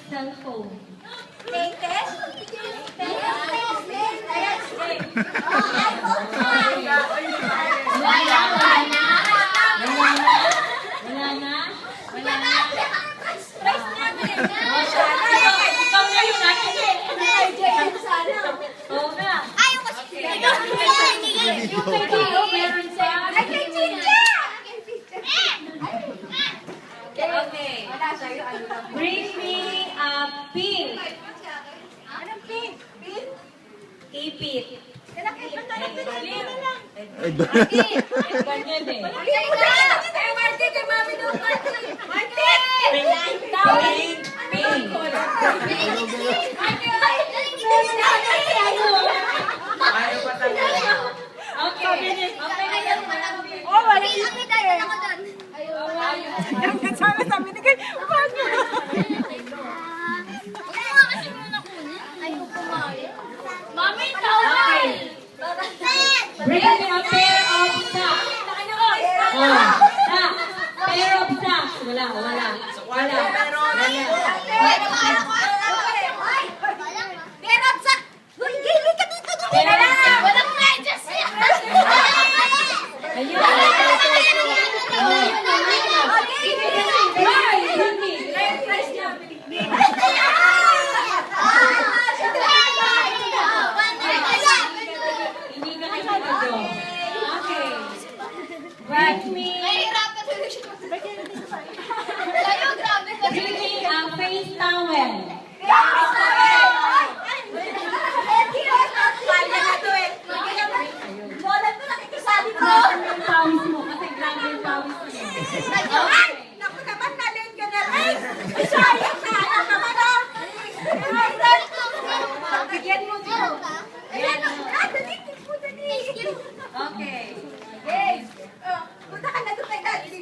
cellphone? Latest? Okay. Bring me a pin. Anong pin? Pin? Ipit. Ganyan eh. Martin, kay Mami doon, Martin! Martin! Pin. Ayaw pa talaga. Okay. Oh, wala yung pin eh. Sana sabi ni Kay, wag mo. Mami, Okay. Bring me a pair of socks. Pair of socks. Wala. Meron sa... Uy, gili ka dito. walang medyas yan. Ayun. Hindi na kayo mag-go. Okay. Bring me a face towel. Yung pawis mo kasi grabe yung pawis mo. Naku naman, nalate ka na rin. Ay, sayang na. Ano naman ah? Bigyan mo dito. Ayan. Dali. Okay. Yes. Punta ka na doon kay Daddy.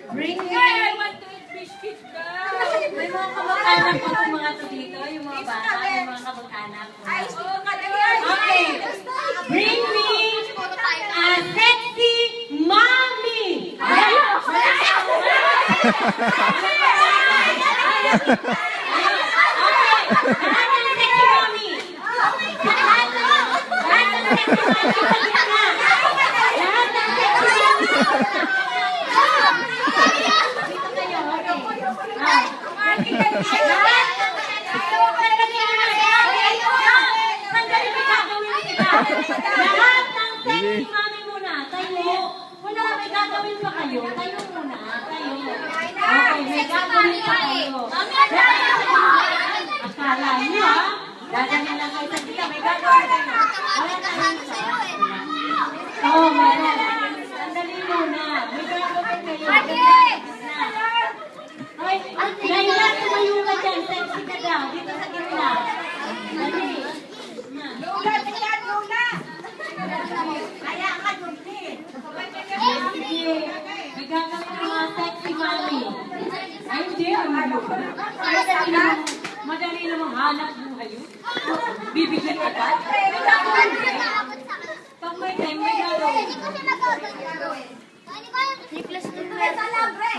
Bring me. I want to eat biscuits daw. May mga kamag-anak ko itong mga to dito, yung mga bata, yung mga kamag-anak ko. Ay, oo ka dali. Okay. Bring me a sexy mommy. Lahat ng sexy mommy muna, tayo. Wala, may gagawin pa kayo. Tayo muna, tayo. Okay, may gagawin pa kayo. Akala nyo ha? Dadalhin lang kayo sa kita, may gagawin kayo. Wala tayong isa. Oo, meron. Sandali muna. May gagawin kayo. Ay, Laila, tumayo ka dyan. Sexy ka daw. Dito sa gitna. Dali. Lula, tingnan, Lula. Kaya ka doon din. Sige. May gagawin ng mga sexy mommy. Ay, hindi. Madali namang hanap buhay yun. Bibigyan ka ba? Pag may time, may gagawin. Nicholas, Sa labre.